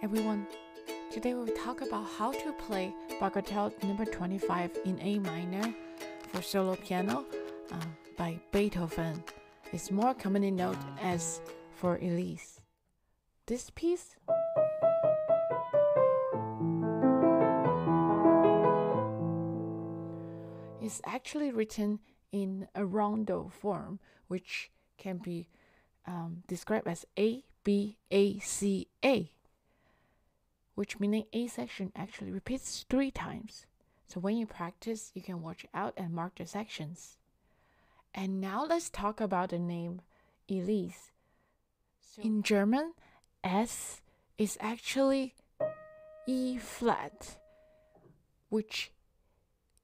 everyone. Today we will talk about how to play Bagatelle number 25 in A minor for solo piano by Beethoven. It's more commonly known as for Elise. This piece is actually written in a rondo form, which can be described as A, B, A, C, A, which meaning A section actually repeats 3 times. So when you practice, you can watch out and mark the sections. And now let's talk about the name Elise. In German, S is actually E flat, which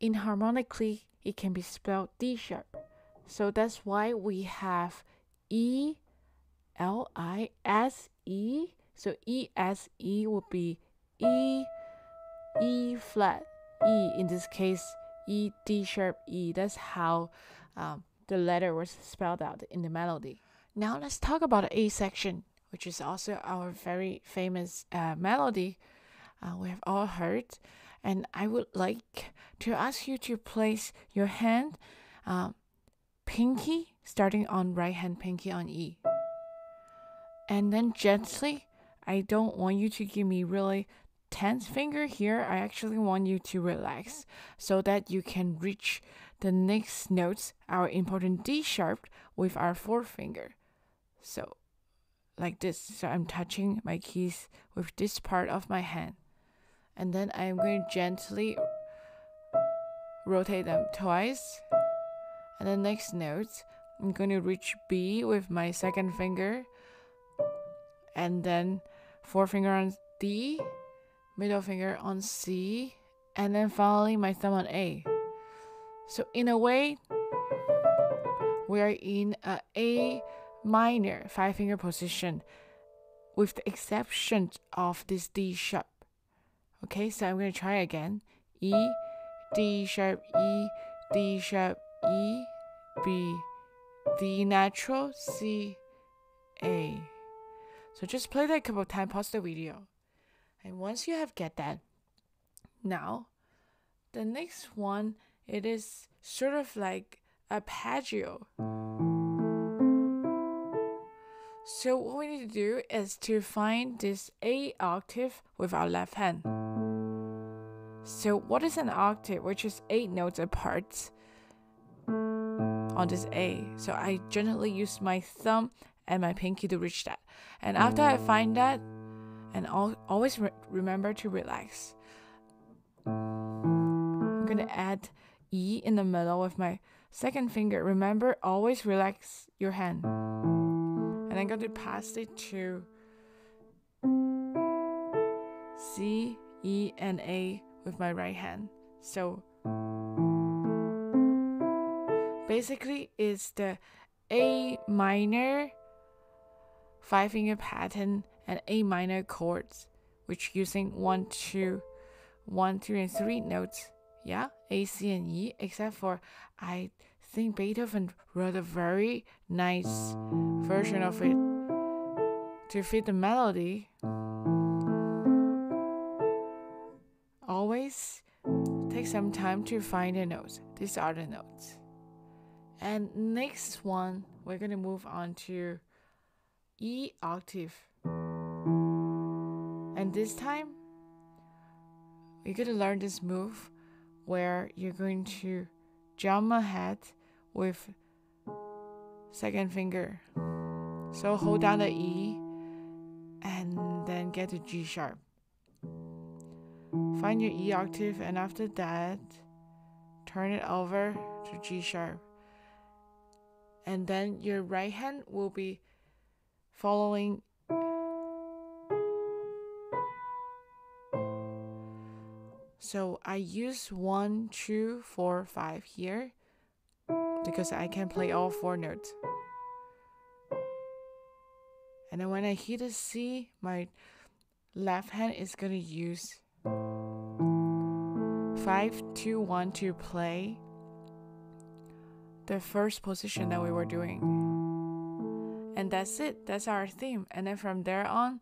inharmonically it can be spelled D sharp. So that's why we have E, L, I, S, E. So E, S, E would be E, E flat, E. In this case, E, D sharp, E. That's how the letter was spelled out in the melody. Now let's talk about the A section, which is also our very famous melody we have all heard. And I would like to ask you to place your hand, pinky, starting on right hand pinky on E. And then gently, I don't want you to give me really tense finger here. I actually want you to relax so that you can reach the next notes, our important D sharp, with our forefinger. So like this. So I'm touching my keys with this part of my hand. And then I'm going to gently rotate them twice. And the next note, I'm going to reach B with my second finger. And then forefinger on D, middle finger on C, and then finally my thumb on A. So in a way, we are in A minor 5-finger position with the exception of this D sharp. Okay, so I'm going to try again. E, D sharp, E, D sharp, E, B, D natural, C, A. So just play that a couple of times, pause the video. And once you have get that, now, the next one, it is sort of like arpeggio. So what we need to do is to find this A octave with our left hand. So what is an octave? Which is 8 notes apart on this A. So I generally use my thumb and my pinky to reach that. And after I find that, and always remember to relax. I'm going to add E in the middle with my second finger. Remember, always relax your hand. And I'm going to pass it to C, E, and A with my right hand. So basically it's the A minor 5-finger pattern and A minor chords, which using 1, 2, 1, 2, and 3 notes. Yeah, A, C, and E, except for I think Beethoven wrote a very nice version of it to fit the melody. Always take some time to find the notes. These are the notes. And next one, we're going to move on to E octave. And this time, you're going to learn this move where you're going to jump ahead with second finger. So hold down the E and then get to G sharp. Find your E octave, and after that, turn it over to G sharp. And then your right hand will be following. So I use 1, 2, 4, 5 here because I can play all 4 notes. And then when I hit a C, my left hand is going to use 5, 2, 1 to play the first position that we were doing. And that's it. That's our theme. And then from there on,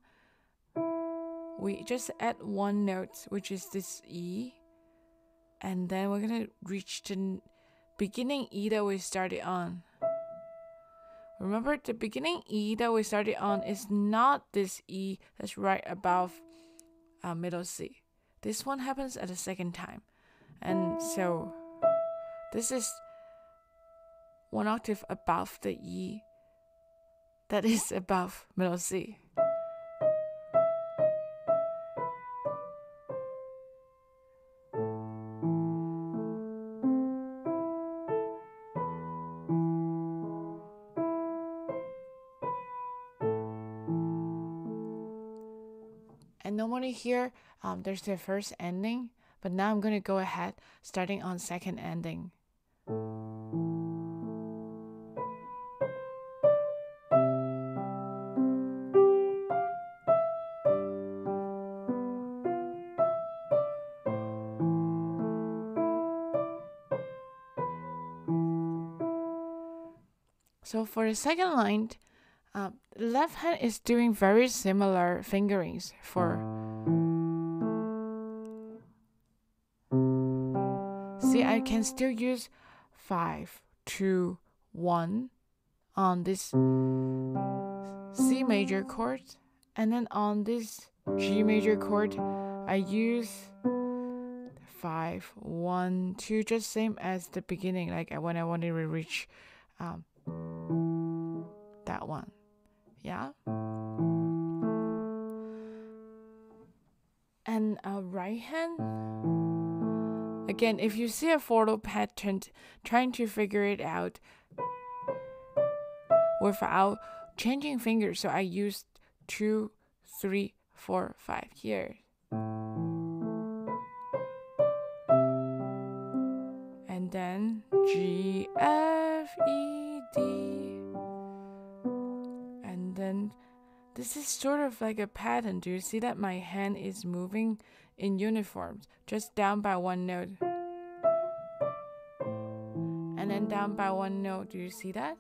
we just add one note, which is this E, and then we're gonna reach the beginning E that we started on. Remember, the beginning E that we started on is not this E that's right above middle C. This one happens at the second time. And so this is one octave above the E that is above middle C. And normally here, there's the first ending, but now I'm going to go ahead starting on second ending. So for the second line, the left hand is doing very similar fingerings for. See, I can still use 5, 2, 1 on this C major chord, and then on this G major chord, I use 5, 1, 2, just same as the beginning, like when I wanted to reach that one. Yeah. And right hand, again, if you see a photo pattern, trying to figure it out without changing fingers. So I used 2, 3, 4, 5 here. And then G, F, E, D. And then this is sort of like a pattern. Do you see that my hand is moving in uniform, just down by one note? And then down by one note. Do you see that?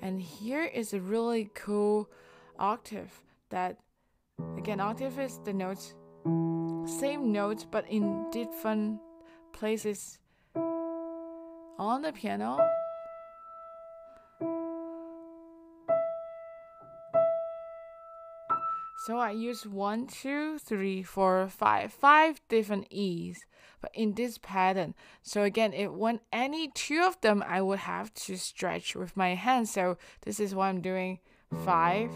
And here is a really cool octave that, again, octave is the notes, same notes, but in different places on the piano. So I use 1, 2, 3, 4, 5 different E's, but in this pattern. So again, when any two of them, I would have to stretch with my hand. So this is what I'm doing: 5,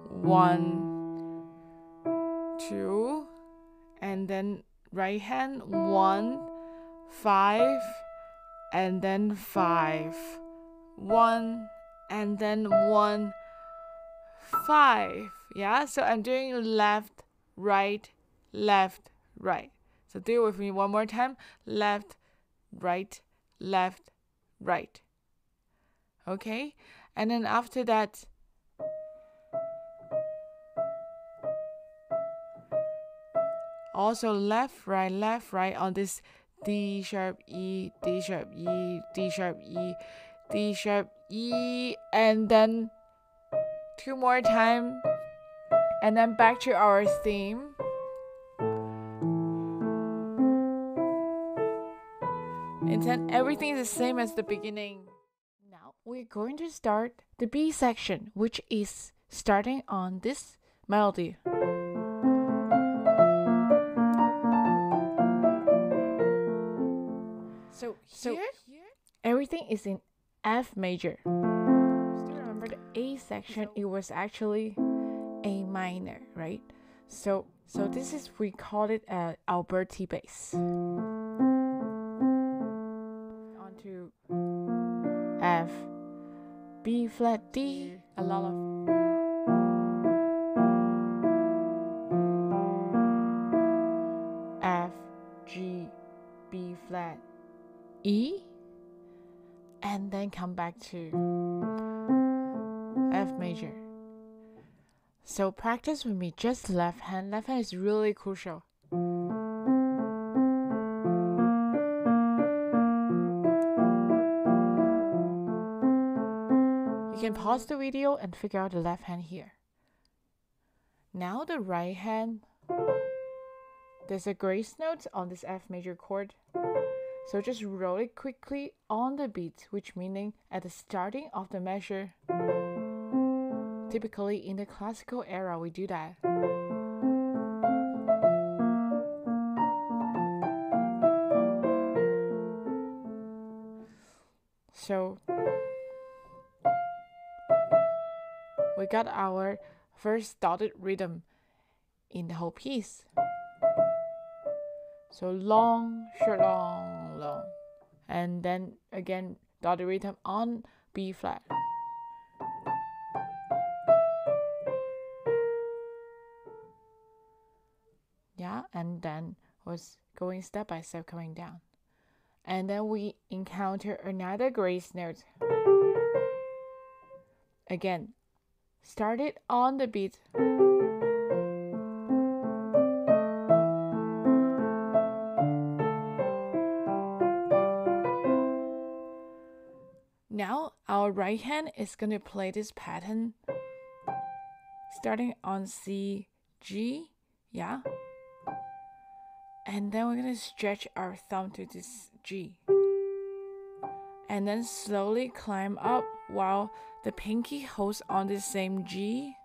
1, 2, and then right hand 1, 5, and then 5, 1, and then 1, 5. Yeah, so I'm doing left, right, left, right. So do it with me one more time: left, right, left, right. Okay, and then after that, also left, right on this D sharp E, D sharp E, D sharp E, D sharp E, and then 2 more times. And then back to our theme. And then everything is the same as the beginning. Now we're going to start the B section, which is starting on this melody. So here everything is in F major. Still remember the A section, it was actually A minor, right? So this is, we call it Alberti bass. Onto F, B flat D, a lot of F, G, B flat, E, and then come back to F major. So practice with me, just left hand. Left hand is really crucial. You can pause the video and figure out the left hand here. Now the right hand, there's a grace note on this F major chord. So just roll it quickly on the beat, which meaning at the starting of the measure. Typically in the classical era, we do that. So we got our first dotted rhythm in the whole piece. So long, short, long, long. And then again, dotted rhythm on B flat. Yeah, and then was going step by step coming down. And then we encounter another grace note. Again, started on the beat. Now our right hand is going to play this pattern starting on C, G, yeah. And then we're going to stretch our thumb to this G. And then slowly climb up while the pinky holds on the same G.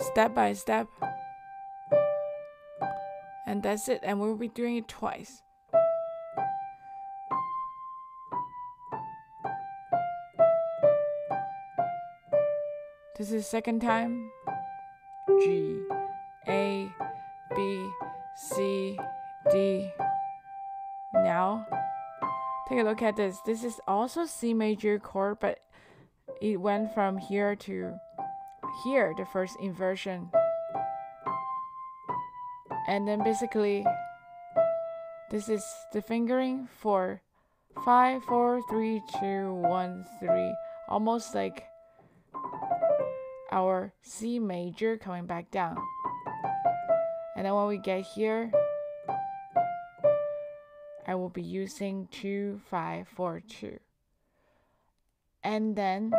Step by step. And that's it. And we'll be doing it twice. This is second time. G, A, B, C, D. Now, take a look at this. This is also C major chord, but it went from here to here, the first inversion. And then basically, this is the fingering for 5, 4, 3, 2, 1, 3. Almost like our C major coming back down. And then when we get here, I will be using 2, 5, 4, 2. And then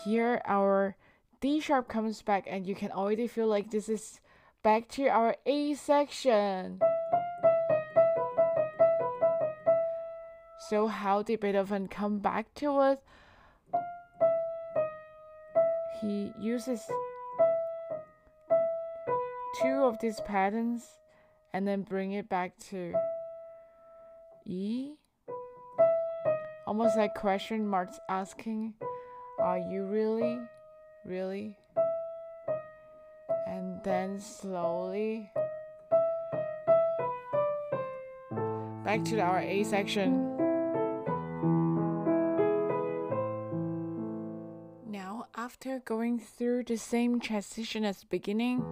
here our D sharp comes back, and you can already feel like this is back to our A section. So how did Beethoven come back to it? He uses 2 of these patterns and then bring it back to E. Almost like question marks asking, are you really? Really? And then slowly back to our A section. Now, after going through the same transition as beginning,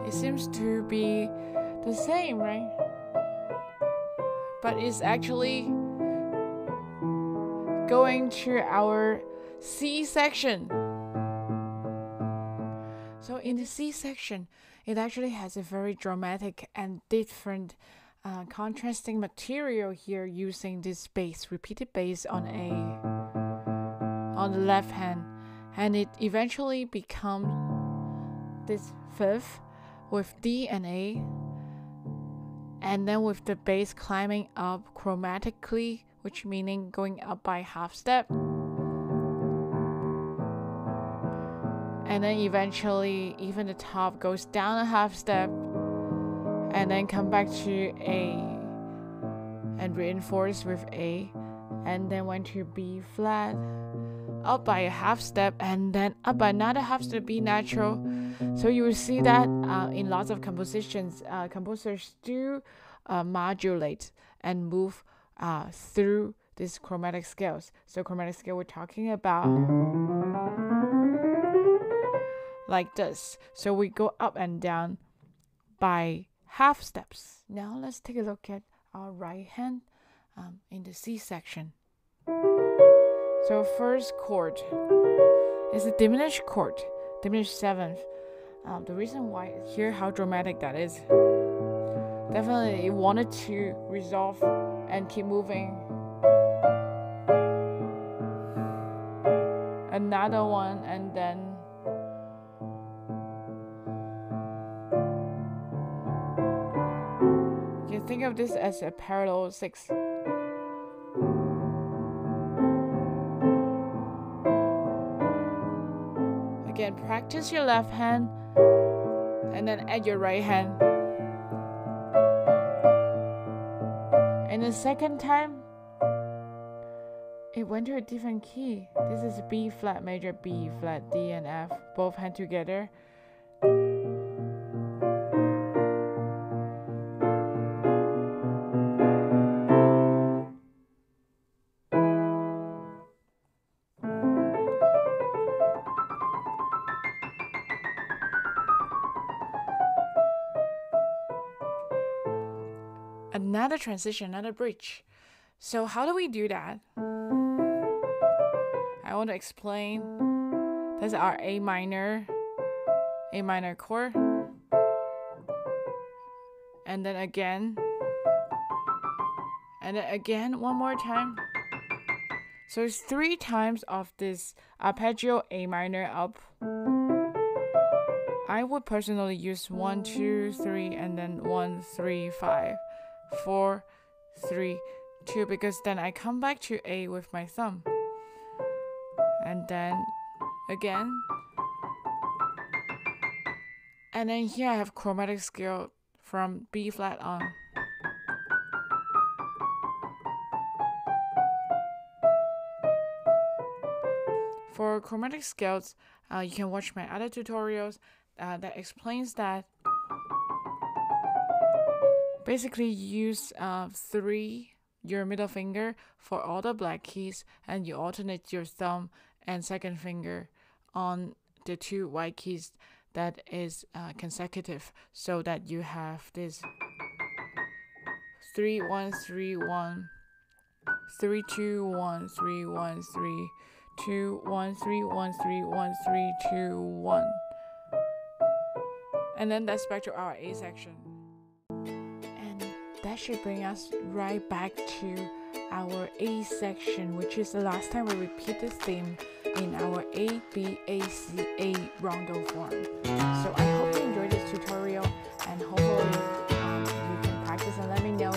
it seems to be the same, right? But it's actually going to our C section. So in the C section, it actually has a very dramatic and different contrasting material here, using this bass, repeated bass on the left hand, and it eventually becomes this fifth with D and A, and then with the bass climbing up chromatically, which meaning going up by half step. And then eventually even the top goes down a half step, and then come back to A and reinforce with A, and then went to B flat, up by a half step, and then up by another half step, B natural. So you will see that in lots of compositions, composers do modulate and move through these chromatic scales. So chromatic scale we're talking about like this. So we go up and down by half steps. Now let's take a look at our right hand in the C section. So first chord is a diminished chord. diminished seventh. The reason why, hear how dramatic that is. Definitely it wanted to resolve and keep moving. Another one, and then you can think of this as a parallel 6. Again, practice your left hand and then add your right hand. And the second time, it went to a different key. This is B flat major, B flat, D and F, both hand together. Another transition, another bridge. So how do we do that? I want to explain. That's our A minor chord. And then again. And then again one more time. So it's 3 times of this arpeggio A minor up. I would personally use 1, 2, 3, and then 1, 3, 5, 4, 3, 2, because then I come back to A with my thumb. And then again. And then here I have chromatic scale from B flat on. For chromatic scales, you can watch my other tutorials that explains that. Basically use 3, your middle finger, for all the black keys, and you alternate your thumb and second finger on the 2 white keys that is consecutive, so that you have this 3 1 3 1 3 2 1 3 1 3 2 1 3 1 3 1 3 2 1, and then that's back to our A section. And that should bring us right back to our A section, which is the last time we repeat this theme in our A, B, A, C, A rondo form. So I hope you enjoyed this tutorial, and hopefully you can practice and let me know